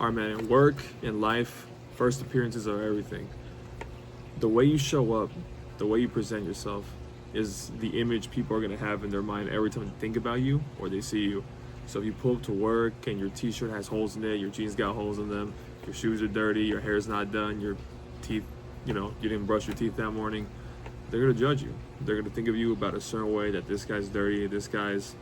All right, man, in work, in life, first appearances are everything. The way you show up, the way you present yourself is the image people are gonna have in their mind every time they think about you or they see you. So if you pull up to work and your t-shirt has holes in it, your jeans got holes in them, your shoes are dirty, your hair's not done, your teeth, you didn't brush your teeth that morning, they're gonna judge you. They're gonna think of you about a certain way, that this guy's dirty, this guy's,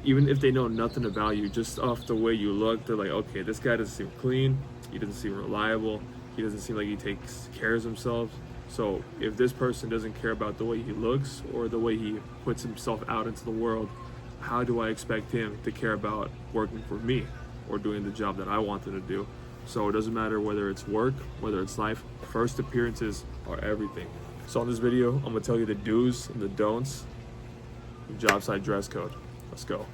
even if they know nothing about you, just off the way you look, they're like, okay, this guy doesn't seem clean, he doesn't seem reliable, he doesn't seem like he takes care of himself. So if this person doesn't care about the way he looks or the way he puts himself out into the world, how do I expect him to care about working for me or doing the job that I want him to do? So it doesn't matter whether it's work, whether it's life, first appearances are everything. So in this video, I'm gonna tell you the do's and the don'ts of job site dress code. Let's go.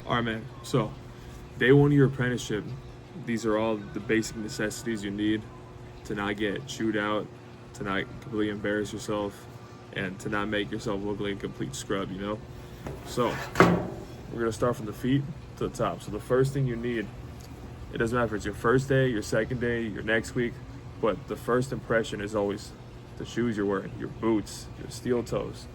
All right, man. So day one of your apprenticeship, these are all the basic necessities you need to not get chewed out, to not completely embarrass yourself, and to not make yourself look like a complete scrub, So we're gonna start from the feet to the top. So the first thing you need, it doesn't matter if it's your first day, your second day, your next week, but the first impression is always the shoes you're wearing, your boots, your steel toes.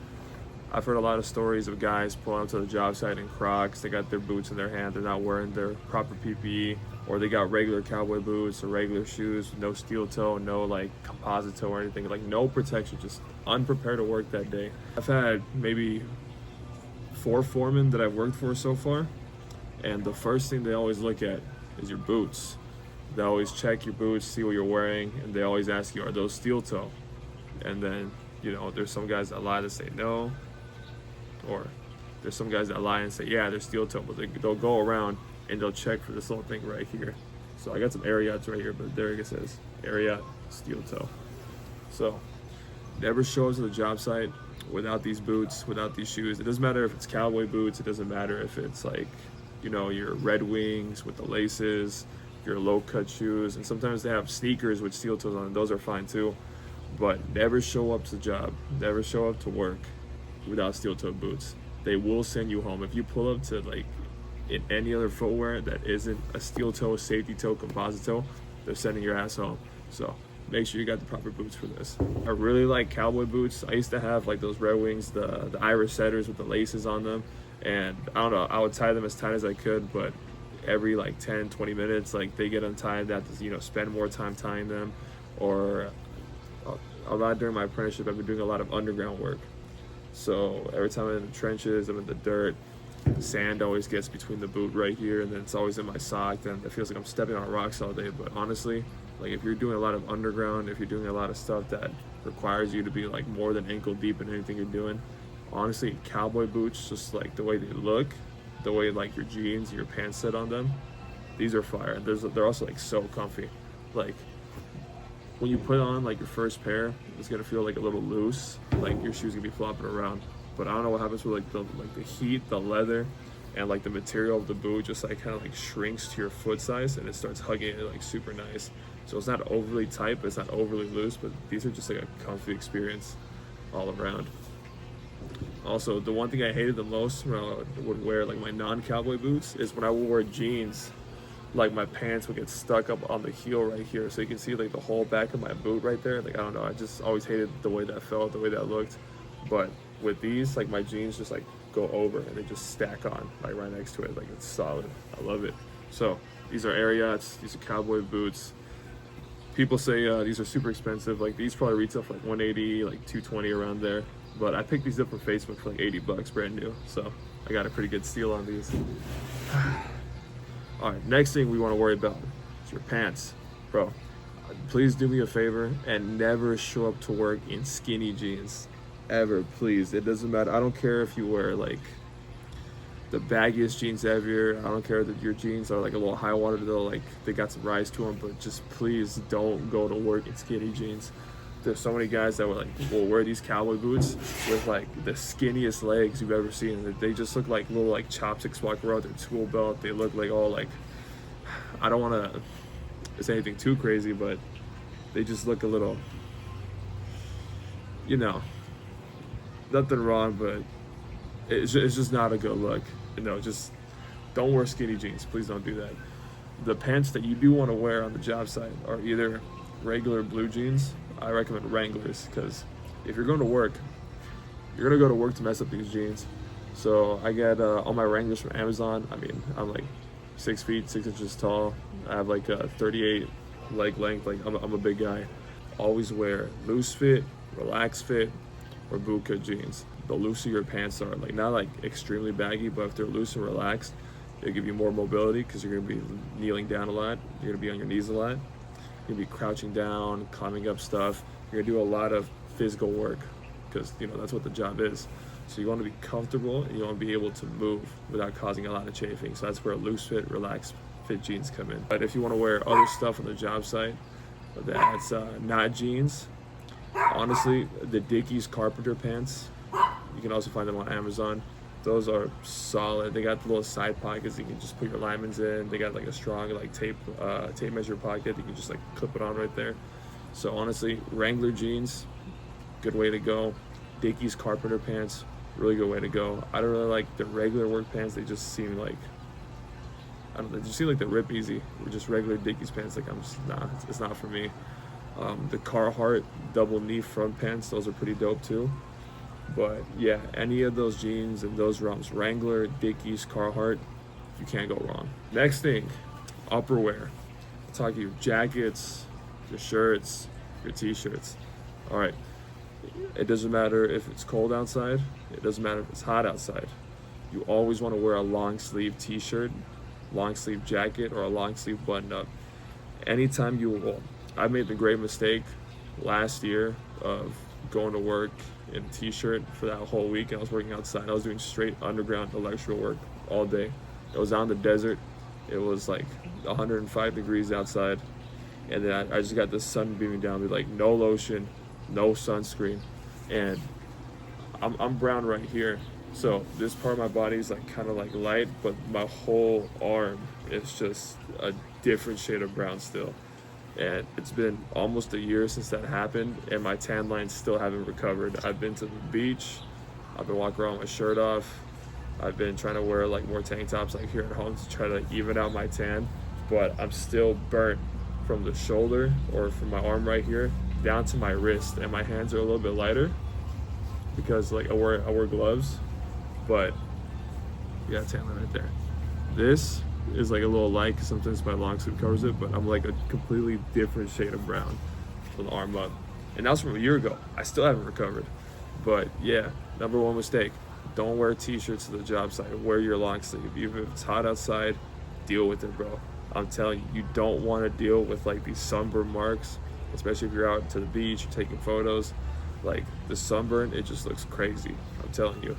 I've heard a lot of stories of guys pulling up to the job site in Crocs. They got their boots in their hand. They're not wearing their proper PPE, or they got regular cowboy boots or regular shoes, no steel toe, no like composite toe or anything, like no protection, just unprepared to work that day. I've had maybe 4 foremen that I've worked for so far, and the first thing they always look at is your boots. They always check your boots, see what you're wearing, and they always ask you, are those steel toe? And then, there's some guys that lie to say no, or there's some guys that lie and say, yeah, they're steel toe, but they'll go around and they'll check for this little thing right here. So I got some Ariats right here, but there it says Ariat steel toe. So never show up to the job site without these boots, without these shoes. It doesn't matter if it's cowboy boots. It doesn't matter if it's like, your Red Wings with the laces, your low cut shoes. And sometimes they have sneakers with steel toes on them. Those are fine too. But never show up to the job, never show up to work without steel toe boots. They will send you home. If you pull up to like in any other footwear that isn't a steel toe, safety toe, composite toe, they're sending your ass home. So make sure you got the proper boots for this. I really like cowboy boots. I used to have like those Red Wings, the Irish setters with the laces on them. And I don't know, I would tie them as tight as I could, but every like 10, 20 minutes, like they get untied. That to, spend more time tying them. Or a lot during my apprenticeship, I've been doing a lot of underground work. So every time I'm in the trenches, I'm in the dirt, the sand always gets between the boot right here, and then it's always in my sock, and it feels like I'm stepping on rocks all day. But honestly, like if you're doing a lot of underground, if you're doing a lot of stuff that requires you to be like more than ankle deep in anything you're doing, honestly, cowboy boots, just like the way they look, the way like your jeans, your pants sit on them, these are fire. They're also like so comfy. Like when you put on like your first pair, it's gonna feel like a little loose, like your shoes gonna be flopping around. But I don't know what happens with like the heat, the leather, and like the material of the boot just like kind of like shrinks to your foot size, and it starts hugging it like super nice. So it's not overly tight, but it's not overly loose. But these are just like a comfy experience all around. Also, the one thing I hated the most when I would wear like my non-cowboy boots is when I would wear jeans, like my pants would get stuck up on the heel right here, so you can see like the whole back of my boot right there. Like I don't know, I just always hated the way that felt, the way that looked. But with these, like my jeans just like go over and they just stack on like right next to it. Like it's solid. I love it. So these are Ariats, these are cowboy boots. People say these are super expensive. Like these probably retail for like 180, like 220 around there. But I picked these up from Facebook for like 80 bucks brand new. So I got a pretty good steal on these. All right, next thing we want to worry about is your pants. Bro, please do me a favor and never show up to work in skinny jeans. Ever, please. It doesn't matter. I don't care if you wear like the baggiest jeans ever. I don't care that your jeans are like a little high water, though, like they got some rise to them, but just please don't go to work in skinny jeans. There's so many guys that will wear these cowboy boots with like the skinniest legs you've ever seen. They just look like little like chopsticks walking around their tool belt. They look like all like, I don't want to say anything too crazy, but they just look a little, nothing wrong, but it's just not a good look. Just don't wear skinny jeans. Please don't do that. The pants that you do want to wear on the job site are either regular blue jeans. I recommend Wranglers, because if you're going to work, you're going to go to work to mess up these jeans. So I get all my Wranglers from Amazon. I mean, I'm like 6 feet, 6 inches tall. I have like a 38 leg length. Like I'm a big guy. Always wear loose fit, relaxed fit, or bootcut jeans. The looser your pants are, like not like extremely baggy, but if they're loose and relaxed, it'll give you more mobility, because you're gonna be kneeling down a lot. You're gonna be on your knees a lot. You're gonna be crouching down, climbing up stuff. You're gonna do a lot of physical work, because that's what the job is. So you want to be comfortable and you want to be able to move without causing a lot of chafing. So that's where loose fit, relaxed fit jeans come in. But if you want to wear other stuff on the job site that's not jeans, honestly, the Dickies carpenter pants, you can also find them on Amazon. Those are solid. They got the little side pockets you can just put your linemen's in. They got like a strong like tape measure pocket. You can just like clip it on right there. So honestly, Wrangler jeans, good way to go. Dickies carpenter pants, really good way to go. I don't really like the regular work pants. They just seem like, I don't know, they just seem like they rip easy. Or just regular Dickies pants, like I'm just, nah, it's not for me. The Carhartt double knee front pants, those are pretty dope too. But yeah, any of those jeans and those realms, Wrangler, Dickies, Carhartt, you can't go wrong. Next thing, upperwear. I'll talk your jackets, your shirts, your t-shirts. All right, it doesn't matter if it's cold outside. It doesn't matter if it's hot outside. You always want to wear a long sleeve t-shirt, long sleeve jacket, or a long sleeve button up. Anytime I made the great mistake last year of going to work in a t-shirt for that whole week, and I was working outside. I was doing straight underground electrical work all day. It was out in the desert. It was like 105 degrees outside, and then I just got the sun beaming down me, like no lotion, no sunscreen, and I'm brown right here, so this part of my body is like kind of like light, but my whole arm is just a different shade of brown still. And it's been almost a year since that happened, and my tan lines still haven't recovered. I've been to the beach, I've been walking around with my shirt off, I've been trying to wear like more tank tops like here at home to try to even out my tan, but I'm still burnt from the shoulder or from my arm right here down to my wrist, and my hands are a little bit lighter because like I wear gloves, but yeah, tan line right there. This is like a little light because sometimes my long sleeve covers it, but I'm like a completely different shade of brown from the arm up. And that was from a year ago. I still haven't recovered. But yeah, number one mistake, don't wear t-shirts to the job site. Wear your long sleeve. Even if it's hot outside, deal with it, bro. I'm telling you, you don't want to deal with like these sunburn marks, especially if you're out to the beach, you're taking photos. Like the sunburn, it just looks crazy. I'm telling you.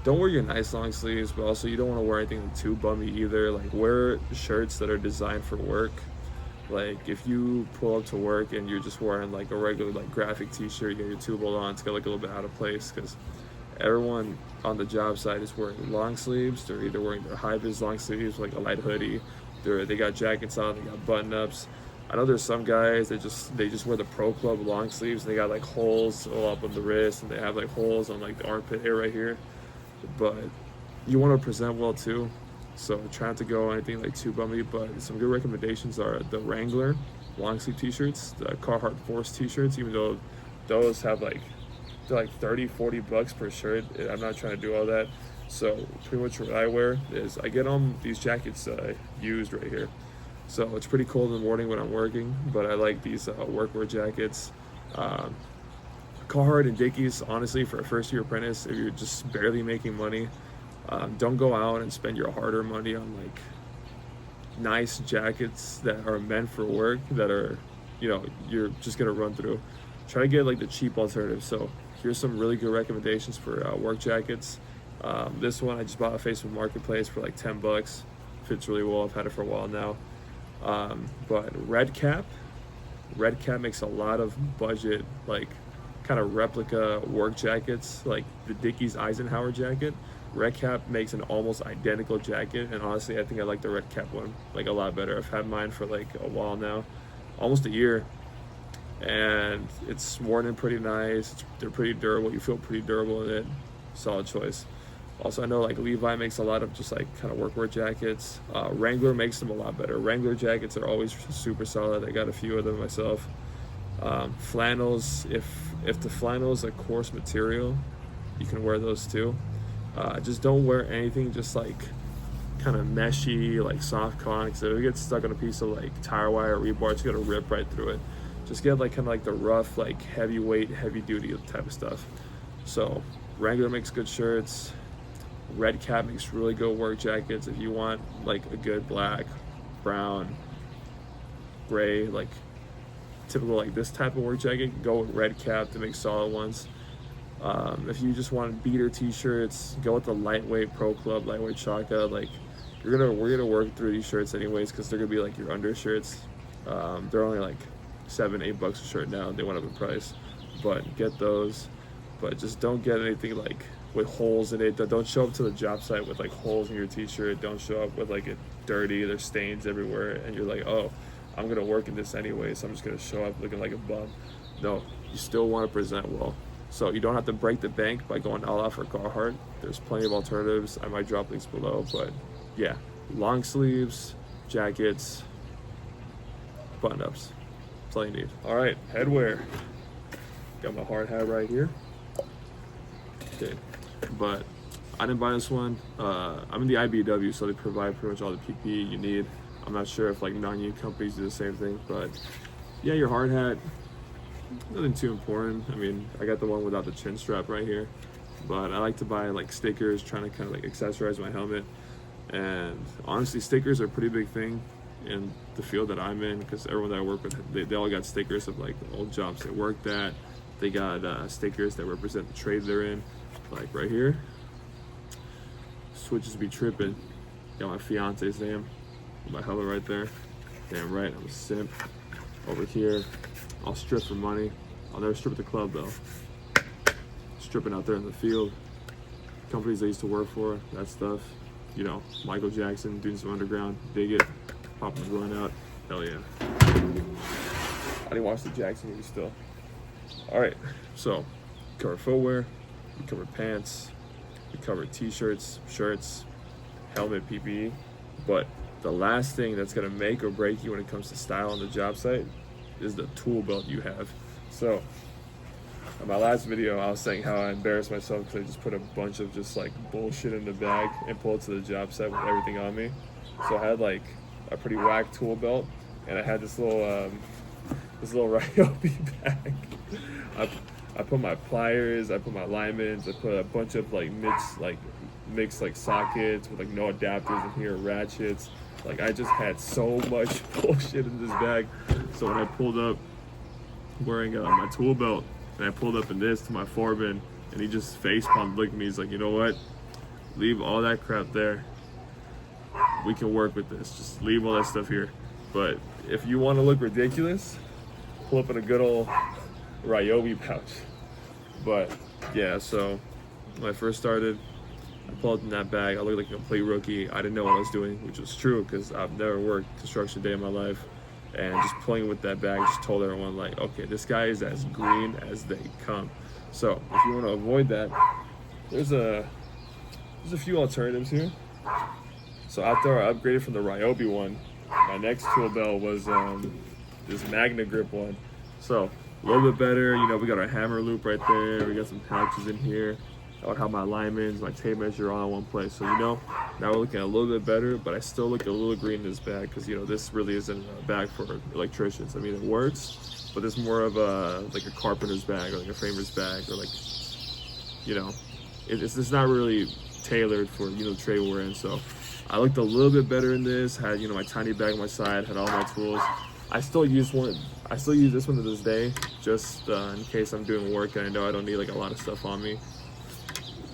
Don't wear your nice long sleeves, but also you don't want to wear anything too bummy either. Like wear shirts that are designed for work. Like if you pull up to work and you're just wearing like a regular like graphic t-shirt, you get your tube on, it's gonna look a little bit out of place because everyone on the job site is wearing long sleeves. They're either wearing their high-vis long sleeves, like a light hoodie. They got jackets on, they got button-ups. I know there's some guys that they just wear the Pro Club long sleeves and they got like holes all up on the wrist and they have like holes on like the armpit hair right here. But you want to present well too, so try not to go anything like too bummy. But some good recommendations are the Wrangler long sleeve t-shirts, the Carhartt Force t-shirts, even though those have like they're like $30-$40 per shirt. I'm not trying to do all that, so pretty much what I wear is I get these jackets used right here, so it's pretty cold in the morning when I'm working, but I like these workwear jackets. Carhartt and Dickies, honestly, for a first-year apprentice, if you're just barely making money, don't go out and spend your hard-earned money on like nice jackets that are meant for work that are, you're just gonna run through. Try to get like the cheap alternative. So here's some really good recommendations for work jackets. This one I just bought on Facebook Marketplace for like $10. Fits really well. I've had it for a while now. But Red Cap makes a lot of budget like kind of replica work jackets, like the Dickies Eisenhower jacket. Red Cap makes an almost identical jacket, and honestly I think I like the Red Cap one like a lot better. I've had mine for like a while now, almost a year, and it's worn in pretty nice. They're pretty durable. You feel pretty durable in it. Solid choice. Also, I know like Levi makes a lot of just like kind of workwear jackets. Wrangler makes them a lot better. Wrangler jackets are always super solid. I got a few of them myself. Flannels, if the flannel is a coarse material, you can wear those too. Just don't wear anything just like kind of meshy, like soft cotton, because if it gets stuck on a piece of like tire wire or rebar, it's gonna rip right through it. Just get like kind of like the rough, like heavyweight, heavy duty type of stuff. So Wrangler makes good shirts. Red Cap makes really good work jackets. If you want like a good black, brown, gray, like typical like this type of work jacket, go with Red Cap to make solid ones. If you just want beater t-shirts, go with the lightweight Pro Club, lightweight Shaka. Like we're gonna work through these shirts anyways, because they're gonna be like your undershirts. They're only like $7-8 a shirt now. They went up in price, but get those. But just don't get anything like with holes in it. Don't show up to the job site with like holes in your t-shirt. Don't show up with like it dirty. There's stains everywhere, and you're like, oh, I'm gonna work in this anyway, so I'm just gonna show up looking like a bum. No, you still want to present well. So you don't have to break the bank by going all out for Carhartt. There's plenty of alternatives. I might drop links below, but yeah, long sleeves, jackets, button-ups. That's all you need. All right, headwear. Got my hard hat right here. Okay, but I didn't buy this one. I'm in the IBW, so they provide pretty much all the PPE you need. I'm not sure if like non-union companies do the same thing, but yeah, your hard hat, nothing too important. I mean, I got the one without the chin strap right here, but I like to buy like stickers, trying to kind of like accessorize my helmet. And honestly, stickers are a pretty big thing in the field that I'm in, because everyone that I work with, they all got stickers of like the old jobs they worked at. They got stickers that represent the trade they're in, like right here. Switches be tripping. Got my fiance's name, my helmet right there. Damn right, I'm a simp. Over here, I'll strip for money. I'll never strip at the club though. Stripping out there in the field. Companies I used to work for, that stuff. You know, Michael Jackson doing some underground, dig it, popping the blunt out. Hell yeah. I didn't watch the Jackson movie still. All right, so we cover footwear, we cover pants, we cover t-shirts, shirts, helmet, PPE, but the last thing that's gonna make or break you when it comes to style on the job site is the tool belt you have. So in my last video, I was saying how I embarrassed myself because I just put a bunch of just like bullshit in the bag and pulled it to the job site with everything on me. So I had like a pretty whack tool belt, and I had this little Ryobi bag. I put my pliers, I put my linemen, I put a bunch of like mixed sockets with like no adapters in here, ratchets. Like I just had so much bullshit in this bag. So when I pulled up wearing my tool belt, and I pulled up in this to my foreman, and he just face palmed, looked at me. He's like, you know what? Leave all that crap there. We can work with this. Just leave all that stuff here. But if you want to look ridiculous, pull up in a good old Ryobi pouch. But yeah, so when I first started, I pulled in that bag. I looked like a complete rookie. I didn't know what I was doing, which was true because I've never worked construction day in my life. And just playing with that bag, just told everyone like, okay, this guy is as green as they come. So if you want to avoid that, there's a few alternatives here. So after I upgraded from the Ryobi one, my next tool belt was this Magna Grip one. So a little bit better, you know, we got our hammer loop right there. We got some pouches in here. I would have my alignments, my tape measure all in one place. So, you know, now we're looking a little bit better, but I still look a little green in this bag because, you know, this really isn't a bag for electricians. I mean, it works, but it's more of like a carpenter's bag or like a framer's bag or like, you know, it's not really tailored for, you know, trade we're in. So I looked a little bit better in this, had, you know, my tiny bag on my side, had all my tools. I still use this one to this day, just in case I'm doing work and I know I don't need like a lot of stuff on me.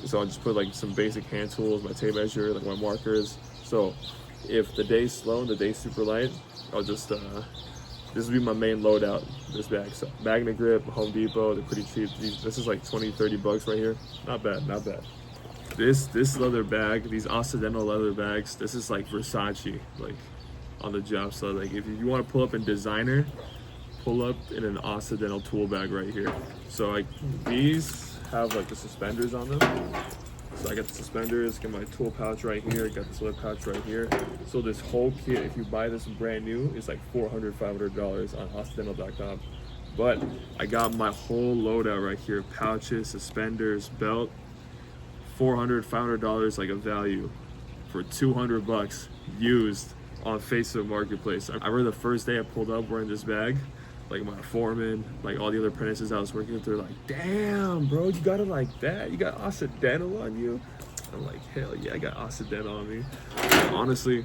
So I'll just put like some basic hand tools, my tape measure, like my markers. So if the day's slow and the day's super light, I'll just, this will be my main loadout, this bag. So Magna Grip, Home Depot, they're pretty cheap. This is like 20-30 bucks right here. Not bad, not bad. This leather bag, these Occidental leather bags, this is like Versace, like on the job. So like if you want to pull up in designer, pull up in an Occidental tool bag right here. So like these have like the suspenders on them, So I got the suspenders, got my tool pouch right here, got this other pouch right here. So this whole kit, if you buy this brand new, is like $400, $500 on Occidental.com. But I got my whole loadout right here: pouches, suspenders, belt. $400, $500 like a value for $200 used on Facebook Marketplace. I remember the first day I pulled up wearing this bag, like my foreman, like all the other apprentices I was working with, they're like, "Damn, bro, you got it like that? You got Occidental on you?" I'm like, "Hell yeah, I got Occidental on me." Honestly,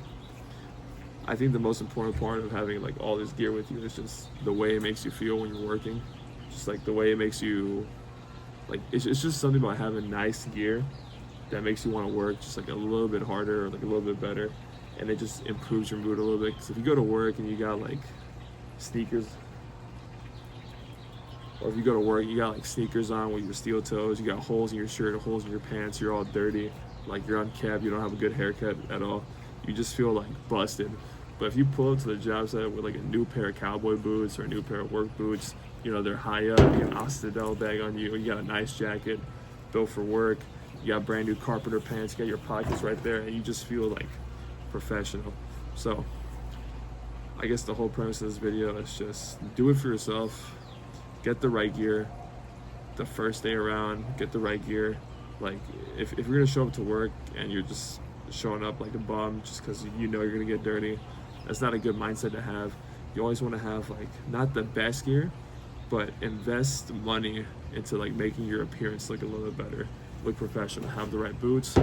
I think the most important part of having like all this gear with you is just the way it makes you feel when you're working. Just like the way it makes you, like, it's just something about having nice gear that makes you want to work just like a little bit harder or like a little bit better, and it just improves your mood a little bit. Because if you go to work and you got like sneakers, or if you go to work, you got like sneakers on with your steel toes, you got holes in your shirt, holes in your pants, you're all dirty, like you're unkempt, you don't have a good haircut at all, you just feel like busted. But if you pull up to the job site with like a new pair of cowboy boots or a new pair of work boots, you know, they're high up, you got an Occidental bag on you, you got a nice jacket built for work, you got brand new carpenter pants, you got your pockets right there, and you just feel like professional. So I guess the whole premise of this video is just do it for yourself. Get the right gear the first day around, get the right gear. Like if you're gonna show up to work and you're just showing up like a bum just because you know you're gonna get dirty, that's not a good mindset to have. You always want to have like not the best gear, but invest money into like making your appearance look a little bit better, look professional. Have the right boots,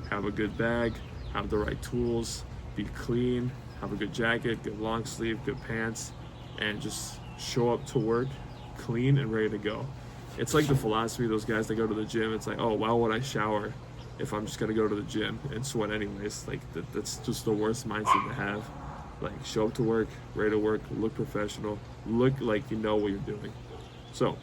have a good bag, have the right tools, be clean, have a good jacket, good long sleeve, good pants, and just show up to work clean and ready to go. It's like the philosophy of those guys that go to the gym. It's like, oh, why would I shower if I'm just gonna go to the gym and sweat anyways? Like that's just the worst mindset to have. Like, show up to work, ready to work, look professional, look like you know what you're doing. So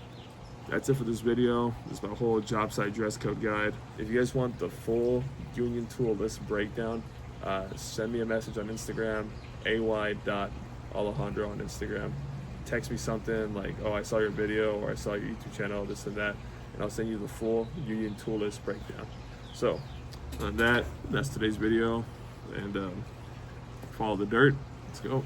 that's it for this video. This is my whole job site dress code guide. If you guys want the full union tool list breakdown, send me a message on Instagram, ay.alejandro on Instagram. Text me something like, oh, I saw your video, or I saw your YouTube channel, this and that, and I'll send you the full union tool list breakdown. So on that's today's video, and follow the dirt. Let's go.